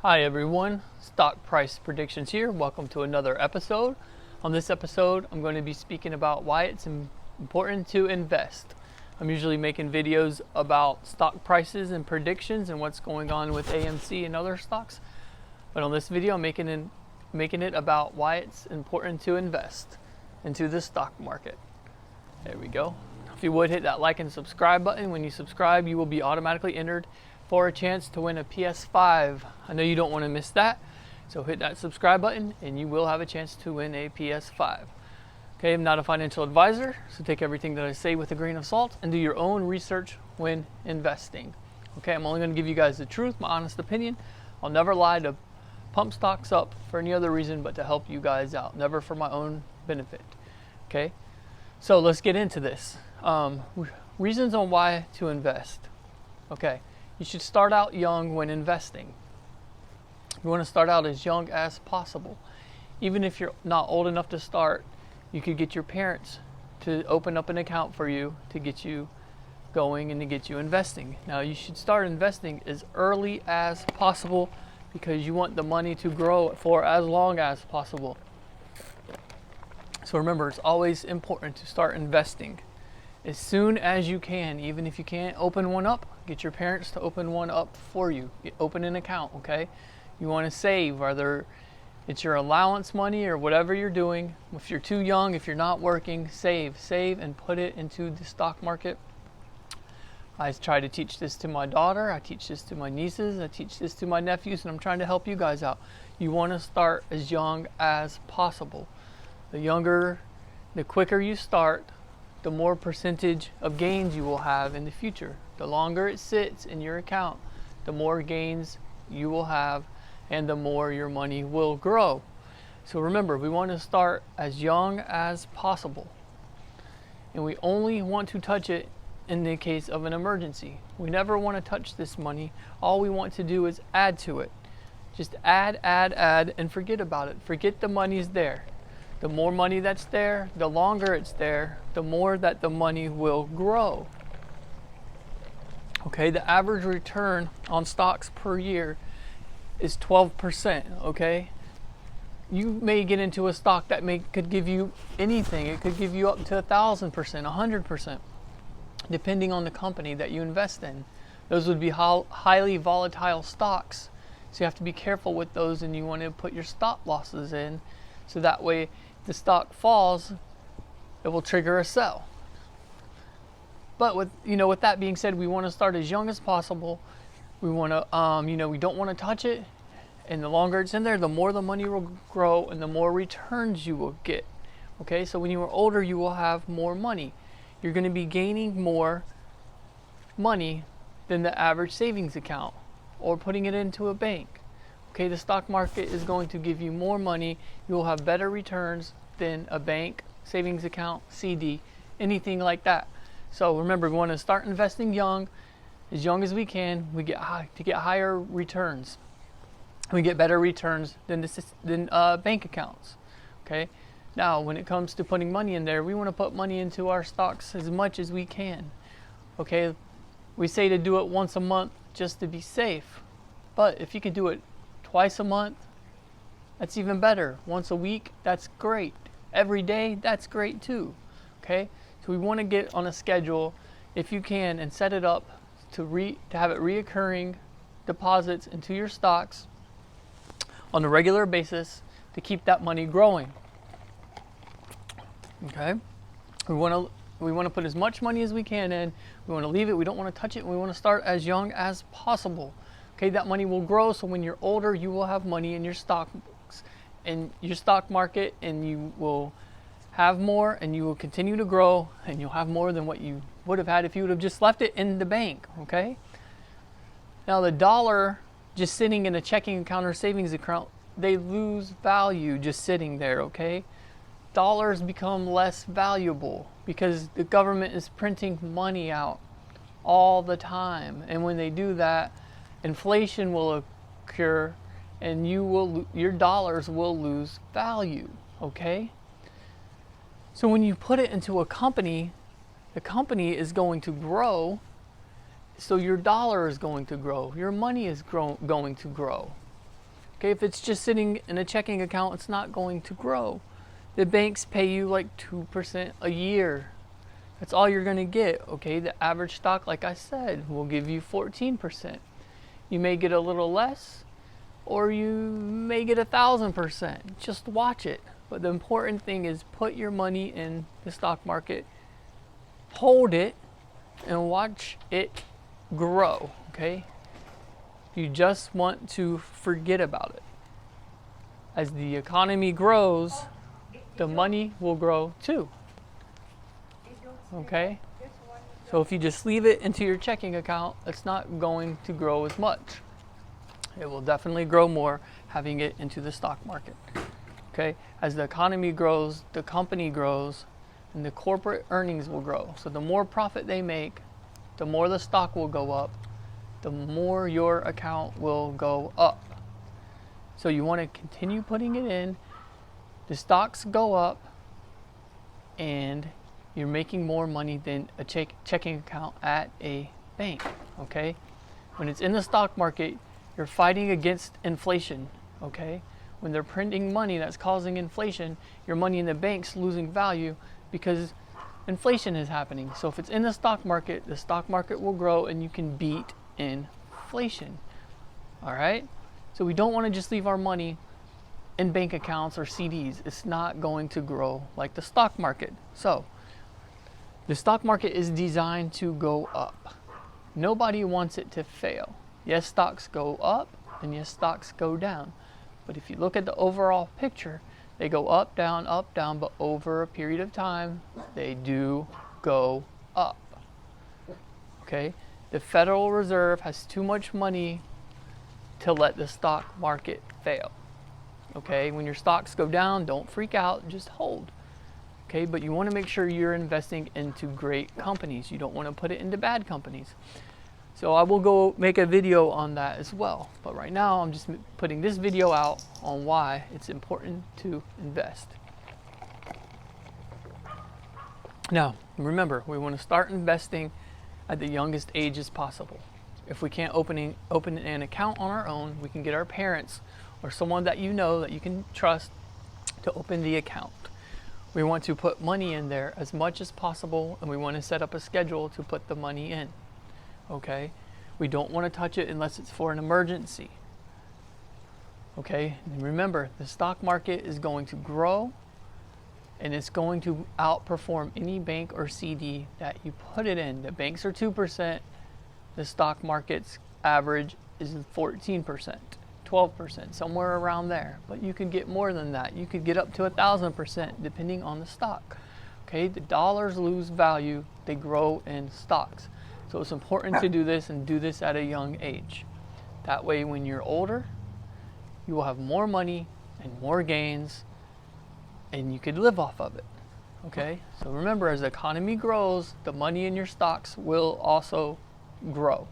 Hi everyone, Stock Price Predictions here. Welcome to another episode. On this episode, I'm going to be speaking about why it's important to invest. I'm usually making videos about stock prices and predictions and what's going on with AMC and other stocks. But on this video, I'm making it about why it's important to invest into the stock market. There we go. If you would hit that like and subscribe button. When you subscribe, you will be automatically entered for a chance to win a PS5. I know you don't want to miss that, so hit that subscribe button and you will have a chance to win a PS5. Okay, I'm not a financial advisor, so take everything that I say with a grain of salt and do your own research when investing. Okay, I'm only going to give you guys the truth, my honest opinion. I'll never lie to pump stocks up for any other reason but to help you guys out, never for my own benefit. Okay, so let's get into this. Reasons on why to invest. Okay. You should start out young when investing. You want to start out as young as possible. Even if you're not old enough to start, you could get your parents to open up an account for you to get you going and to get you investing. Now you should start investing as early as possible because you want the money to grow for as long as possible. So remember, it's always important to start investing as soon as you can. Even if you can't open one up, get your parents to open one up for you. Open an account, okay? You want to save, whether it's your allowance money or whatever you're doing. If you're too young, if you're not working, save and put it into the stock market. I try to teach this to my daughter, I teach this to my nieces, I teach this to my nephews, and I'm trying to help you guys out. You want to start as young as possible. The quicker you start, the more percentage of gains you will have in the future. The longer it sits in your account, the more gains you will have and the more your money will grow. So remember, we want to start as young as possible. And we only want to touch it in the case of an emergency. We never want to touch this money. All we want to do is add to it. Just add, and forget about it. Forget the money's there. The more money that's there, the longer it's there, the more that the money will grow. Okay, the average return on stocks per year is 12%, okay? You may get into a stock that could give you anything. It could give you up to 1,000%, 100%, depending on the company that you invest in. Those would be highly volatile stocks. So you have to be careful with those, and you want to put your stop losses in so that way the stock falls, it will trigger a sell. But with that being said, we want to start as young as possible. We want to, we don't want to touch it. And the longer it's in there, the more the money will grow and the more returns you will get. Okay, so when you are older, you will have more money. You're going to be gaining more money than the average savings account or putting it into a bank. Okay, the stock market is going to give you more money. You will have better returns than a bank, savings account, CD, anything like that. So remember, we want to start investing young, as young as we can. We get higher returns. We get better returns than bank accounts. Okay. Now, when it comes to putting money in there, we want to put money into our stocks as much as we can. Okay. We say to do it once a month just to be safe, but if you can do it twice a month, that's even better. Once a week, that's great. Every day, that's great too. Okay, so we want to get on a schedule if you can and set it up to have it reoccurring deposits into your stocks on a regular basis to keep that money growing. Okay, we want to put as much money as we can in. We want to leave it. We don't want to touch it. We want to start as young as possible. Okay, that money will grow, so when you're older, you will have money in your stock market, and you will have more, and you will continue to grow, and you'll have more than what you would have had if you would have just left it in the bank. Okay. Now the dollar just sitting in a checking account or savings account, they lose value just sitting there. Okay, dollars become less valuable because the government is printing money out all the time, and when they do that, inflation will occur and your dollars will lose value. Okay, so when you put it into a company, the company is going to grow, so your dollar is going to grow, your money is going to grow. Okay, if it's just sitting in a checking account, it's not going to grow. The banks pay you like 2% a year. That's all you're going to get. Okay, the average stock, like I said, will give you 14%. You may get a little less, or you may get 1,000%. Just watch it. But the important thing is put your money in the stock market, hold it, and watch it grow. Okay, you just want to forget about it. As the economy grows, the money will grow too. Okay, so if you just leave it into your checking account, it's not going to grow as much. It will definitely grow more having it into the stock market. Okay, as the economy grows, the company grows, and the corporate earnings will grow. So the more profit they make, the more the stock will go up, the more your account will go up. So you want to continue putting it in. The stocks go up, and you're making more money than a checking account at a bank. Okay, when it's in the stock market, you're fighting against inflation. Okay, when they're printing money that's causing inflation, your money in the bank's losing value because inflation is happening. So if it's in the stock market will grow, and you can beat inflation. All right, so we don't want to just leave our money in bank accounts or CDs. It's not going to grow like the stock market. So the stock market is designed to go up. Nobody wants it to fail. Yes, stocks go up, and yes, stocks go down. But if you look at the overall picture, they go up, down, but over a period of time, they do go up. Okay? The Federal Reserve has too much money to let the stock market fail. Okay? When your stocks go down, don't freak out, just hold. Okay? But you want to make sure you're investing into great companies. You don't want to put it into bad companies. So I will go make a video on that as well. But right now, I'm just putting this video out on why it's important to invest. Now, remember, we want to start investing at the youngest ages possible. If we can't open an account on our own, we can get our parents or someone that you know that you can trust to open the account. We want to put money in there as much as possible, and we want to set up a schedule to put the money in. Okay, we don't want to touch it unless it's for an emergency. Okay, and remember, the stock market is going to grow, and it's going to outperform any bank or CD that you put it in. The banks are 2%, the stock market's average is 14%, 12%, somewhere around there. But you could get more than that. You could get up to 1,000% depending on the stock. Okay, the dollars lose value, they grow in stocks. So it's important to do this, and do this at a young age. That way, when you're older, you will have more money and more gains, and you could live off of it. Okay? So remember, as the economy grows, the money in your stocks will also grow.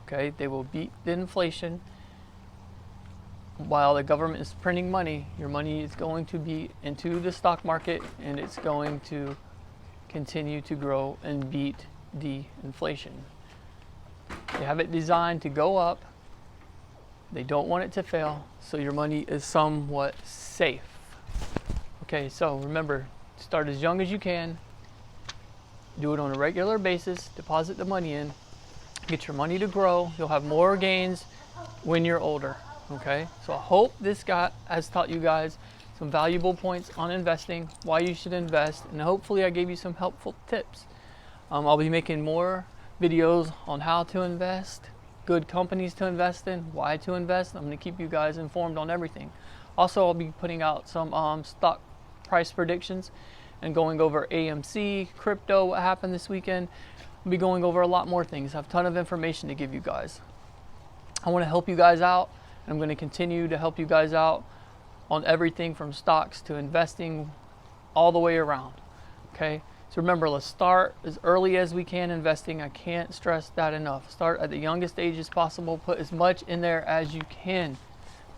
Okay? They will beat the inflation. While the government is printing money, your money is going to be into the stock market, and it's going to continue to grow and beat the inflation. They have it designed to go up. They don't want it to fail, so your money is somewhat safe. Okay, so remember, start as young as you can. Do it on a regular basis. Deposit the money in. Get your money to grow. You'll have more gains when you're older. Okay, so I hope this has taught you guys some valuable points on investing, why you should invest, and hopefully I gave you some helpful tips. I'll be making more videos on how to invest, good companies to invest in, why to invest. I'm going to keep you guys informed on everything. Also, I'll be putting out some stock price predictions and going over AMC, crypto, what happened this weekend. I'll be going over a lot more things. I have a ton of information to give you guys. I want to help you guys out, and I'm going to continue to help you guys out on everything from stocks to investing all the way around. Okay? So remember, let's start as early as we can investing. I can't stress that enough. Start at the youngest age as possible. Put as much in there as you can.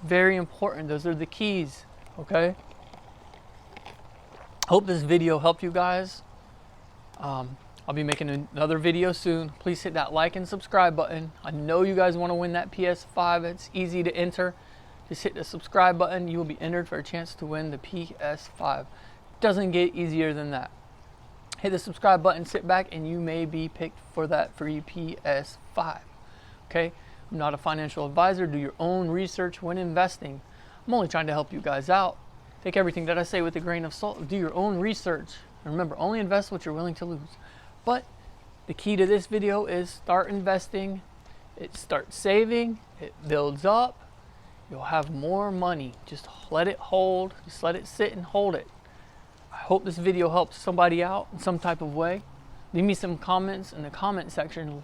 Very important. Those are the keys. Okay? Hope this video helped you guys. I'll be making another video soon. Please hit that like and subscribe button. I know you guys want to win that PS5. It's easy to enter. just hit the subscribe button. You will be entered for a chance to win the PS5. Doesn't get easier than that. Hit the subscribe button, sit back, and you may be picked for that free PS5. Okay? I'm not a financial advisor. Do your own research when investing. I'm only trying to help you guys out. Take everything that I say with a grain of salt. Do your own research. And remember, only invest what you're willing to lose. But the key to this video is start investing. It starts saving. It builds up. You'll have more money. Just let it hold. Just let it sit and hold it. I hope this video helps somebody out in some type of way. Leave me some comments in the comment section.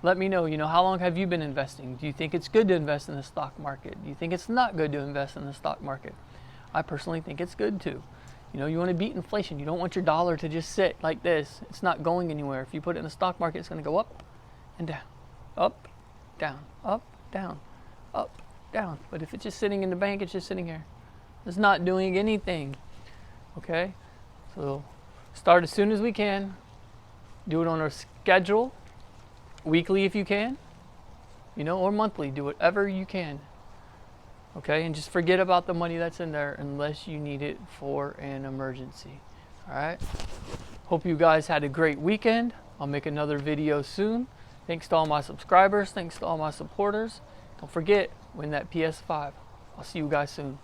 Let me know, how long have you been investing? Do you think it's good to invest in the stock market? Do you think it's not good to invest in the stock market? I personally think it's good to. You want to beat inflation. You don't want your dollar to just sit like this. It's not going anywhere. If you put it in the stock market, it's going to go up and down, up, down, up, down, up, down. But if it's just sitting in the bank, it's just sitting here. It's not doing anything. Okay? So start as soon as we can. Do it on our schedule. Weekly if you can. Or monthly. Do whatever you can. Okay? And just forget about the money that's in there unless you need it for an emergency. Alright? Hope you guys had a great weekend. I'll make another video soon. Thanks to all my subscribers. Thanks to all my supporters. Don't forget, win that PS5. I'll see you guys soon.